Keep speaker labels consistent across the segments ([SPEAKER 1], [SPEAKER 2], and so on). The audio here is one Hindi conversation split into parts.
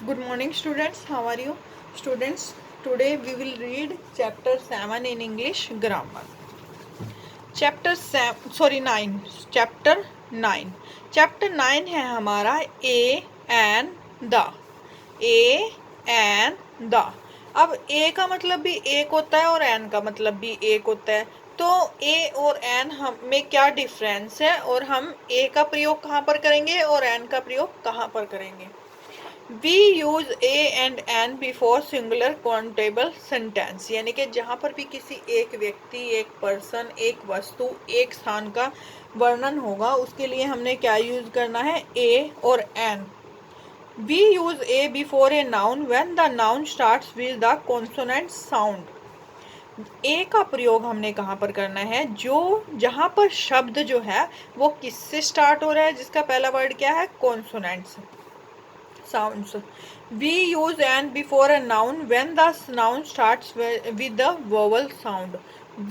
[SPEAKER 1] Good morning, students. How are you? Students, today we will read chapter 7 in English grammar. Chapter 7, sorry 9. Chapter 9. Chapter 9 है हमारा A and the. A and the. अब A का मतलब भी एक होता है और N का मतलब भी एक होता है. तो A और N हम में क्या डिफरेंस है और हम A का प्रयोग कहाँ पर करेंगे और N का प्रयोग कहाँ पर करेंगे. We use a and an before singular countable sentence, यानी कि जहाँ पर भी किसी एक व्यक्ति, एक पर्सन, एक वस्तु, एक स्थान का वर्णन होगा उसके लिए हमने क्या यूज करना है, ए और an. We use a before a noun when the noun starts with the consonant sound. A का प्रयोग हमने कहाँ पर करना है, जो जहाँ पर शब्द जो है वो किससे स्टार्ट हो रहा है, जिसका पहला वर्ड क्या है, consonants sounds. We use and before a noun when the noun starts with the vowel sound.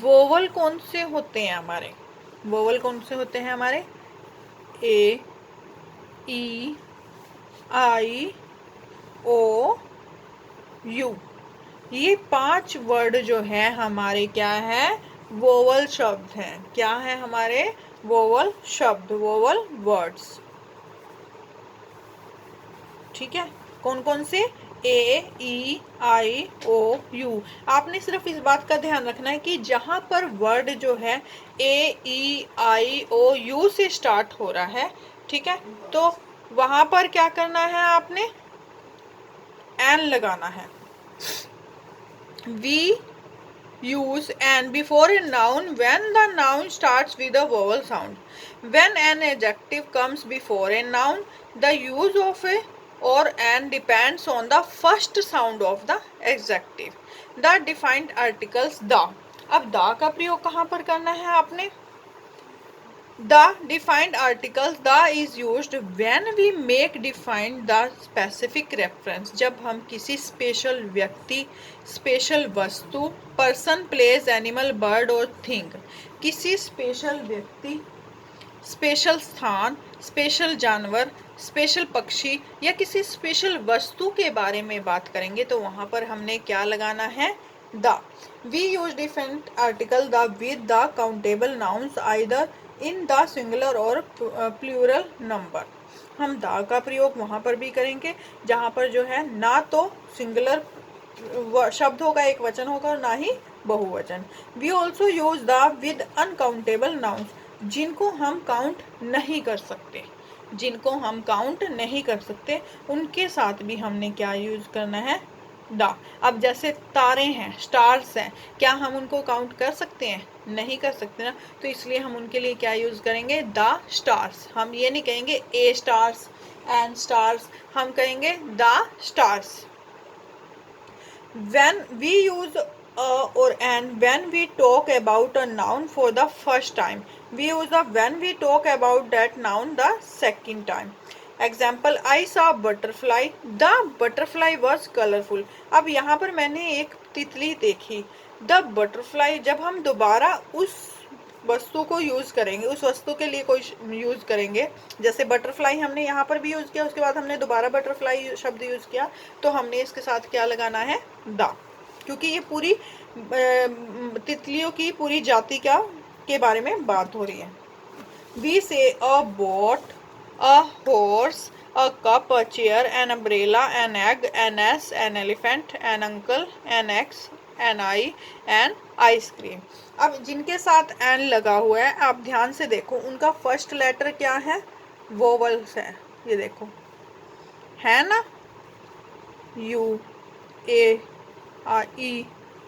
[SPEAKER 1] vowel कौन से होते हैं हमारे, vowel कौन से होते हैं हमारे, ए, ई, आई, ओ, यू. ये 5 वर्ड जो है हमारे क्या है, वोवल शब्द हैं. क्या है हमारे, वोवल शब्द, वोवल वर्ड्स. ठीक है, कौन कौन से, ए, ई, आई, ओ, यू. आपने सिर्फ इस बात का ध्यान रखना है कि जहां पर वर्ड जो है ए, ई, आई, ओ, यू से स्टार्ट हो रहा है, ठीक है, तो वहां पर क्या करना है, आपने एन लगाना है. We use and before a noun when the noun starts with a vowel sound. When an adjective comes before a noun, the use of a or an depends on the first sound of the adjective. The defined articles the. अब the का प्रयोग कहाँ पर करना है आपने, the defined articles the is used when we make defined the specific reference. जब हम किसी स्पेशल व्यक्ति, स्पेशल वस्तु, पर्सन, प्लेस, एनिमल, बर्ड और थिंग, किसी स्पेशल व्यक्ति, स्पेशल स्थान, स्पेशल जानवर, स्पेशल पक्षी या किसी स्पेशल वस्तु के बारे में बात करेंगे तो वहां पर हमने क्या लगाना है, the. We use different article the with the countable nouns either in the singular और प्लूरल नंबर. हम द का प्रयोग वहां पर भी करेंगे जहां पर जो है ना तो सिंगुलर शब्द होगा, एक वचन होगा, और ना ही बहुवचन. We also use the with uncountable nouns, जिनको हम काउंट नहीं कर सकते, जिनको हम काउंट नहीं कर सकते उनके साथ भी हमने क्या यूज करना है, द. अब जैसे तारे हैं, स्टार्स हैं, क्या हम उनको काउंट कर सकते हैं, नहीं कर सकते ना, तो इसलिए हम उनके लिए क्या यूज करेंगे, द स्टार्स. हम ये नहीं कहेंगे ए स्टार्स एंड स्टार्स, हम कहेंगे the stars. when we use or and when we talk about a noun for the first time, we use the when we talk about that noun the second time. Example, I saw butterfly, the butterfly was colorful. अब यहाँ पर मैंने एक तितली देखी, the butterfly. जब हम दोबारा उस वस्तु को यूज करेंगे, उस वस्तु के लिए कोई यूज करेंगे, जैसे बटरफ्लाई हमने यहाँ पर भी यूज किया, उसके बाद हमने दोबारा बटरफ्लाई शब्द यूज किया, तो हमने इसके साथ क्या लगाना है, द. क्योंकि ये पूरी तितलियों की पूरी जाति का के बारे में बात हो रही है. वी से अ boat, a horse, a cup, a chair, an umbrella, an egg, an ass, an elephant, an uncle, an ex, an eye, an ice cream. अब जिनके साथ एन लगा हुआ है आप ध्यान से देखो, उनका फर्स्ट लेटर क्या है, वोवल्स है. ये देखो है ना, यू, ए, ई,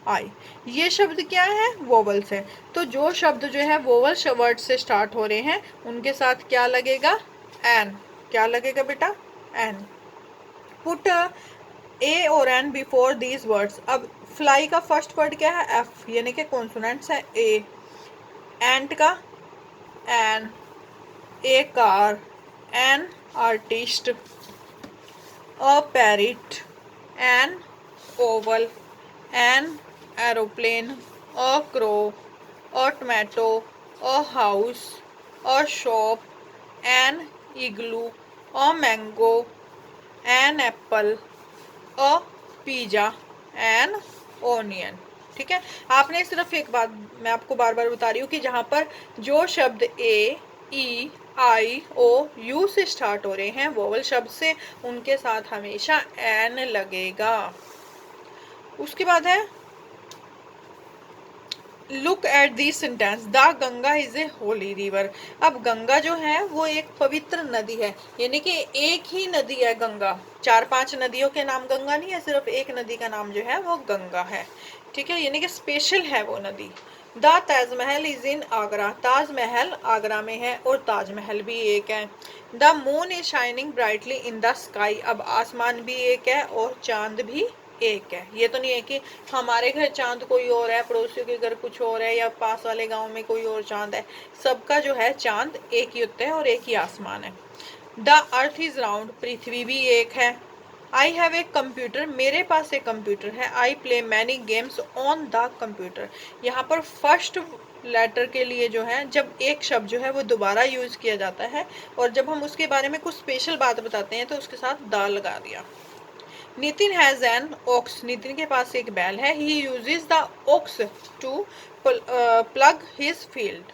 [SPEAKER 1] आई, ये शब्द क्या है, वोवल्स है. तो जो शब्द जो है वोवल वर्ड से स्टार्ट हो रहे हैं उनके साथ क्या लगेगा, एन. क्या लगेगा बेटा, एन. पुट ए और एन बिफोर दीज वर्ड्स. अब फ्लाई का फर्स्ट वर्ड क्या है, एफ, यानी कि कॉन्सोनेंट्स है ए. एंट का an, a car, an artist, a parrot, an oval, an aeroplane, a crow, a tomato, a house, a shop, an igloo, a mango, an apple, a pizza an onion. ठीक है, आपने सिर्फ एक बात मैं आपको बार बार बता रही हूँ कि जहां पर जो शब्द ए, ई, आई, ओ, यू से स्टार्ट हो रहे हैं वोवल शब्द से, उनके साथ हमेशा एन लगेगा। उसके बाद है look at this sentence, the Ganga is a Holi river. अब गंगा जो है वो एक पवित्र नदी है, यानी कि एक ही नदी है गंगा, 4-5 नदियों के नाम गंगा नहीं है, सिर्फ एक नदी का नाम जो है वो गंगा है। ठीक है, यानी कि स्पेशल है वो नदी। The Taj Mahal is in Agra, Taj Mahal Agra में है और ताजमहल भी एक है। The moon is shining brightly in the sky, अब आसमान भी एक है और चांद भी एक है। ये तो नहीं है कि हमारे घर चांद कोई और है, पड़ोसियों के घर कुछ और है, या पास वाले गांव में कोई और चांद है। सबका जो है चांद एक ही होता है और एक ही आसमान है। द अर्थ इज राउंड, पृथ्वी भी एक है। आई हैव ए कंप्यूटर, मेरे पास एक कंप्यूटर है। I play many games on the computer, यहाँ पर फर्स्ट लेटर के लिए जो है जब एक शब्द जो है वो दोबारा यूज किया जाता है और जब हम उसके बारे में कुछ स्पेशल बात बताते हैं तो उसके साथ द लगा दिया। Nitin has an ox, Nitin के पास एक बैल है। He uses the ox to plug his field.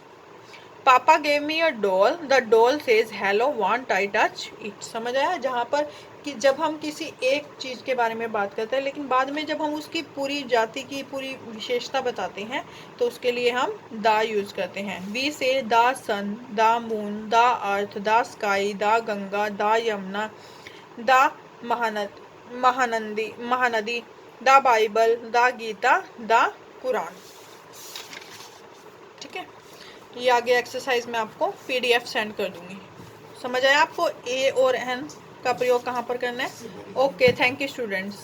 [SPEAKER 1] Papa gave me a doll, the doll says hello want I touch it. समझ आया, जहाँ पर कि जब हम किसी एक चीज के बारे में बात करते हैं लेकिन बाद में जब हम उसकी पूरी जाति की पूरी विशेषता बताते हैं तो उसके लिए हम द यूज करते हैं। We say the sun, the moon, the earth, the sky, the Ganga, the Yamuna, the Mahanadi, the Bible, the Gita, the Quran. ठीक है, ये आगे एक्सरसाइज में आपको पीडीएफ सेंड कर दूंगी। समझ आया आपको ए और एन का प्रयोग कहाँ पर करना है? Okay, thank you students.